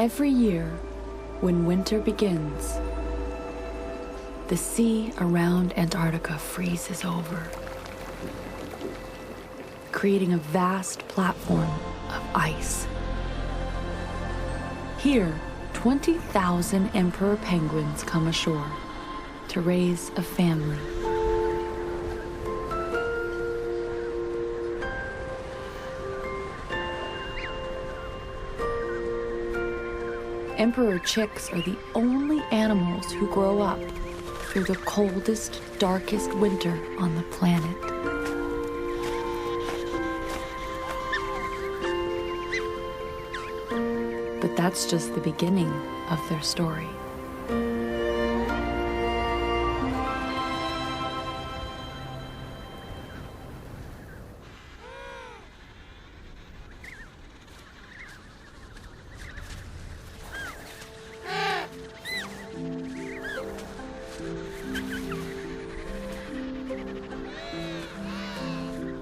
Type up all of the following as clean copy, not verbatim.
Every year, when winter begins, the sea around Antarctica freezes over, creating a vast platform of ice. Here, 20,000 emperor penguins come ashore to raise a family. Emperor chicks are the only animals who grow up through the coldest, darkest winter on the planet. But that's just the beginning of their story.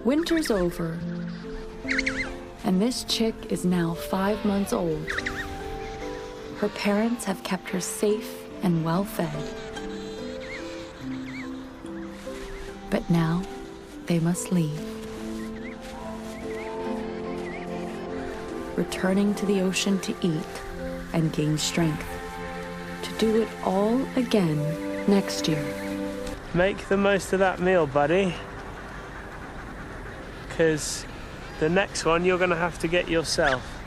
Winter's over, and this chick is now 5 months old. Her parents have kept her safe and well-fed. But now, they must leave. Returning to the ocean to eat and gain strength, to do it all again next year. Make the most of that meal, buddy. Because the next one you're going to have to get yourself.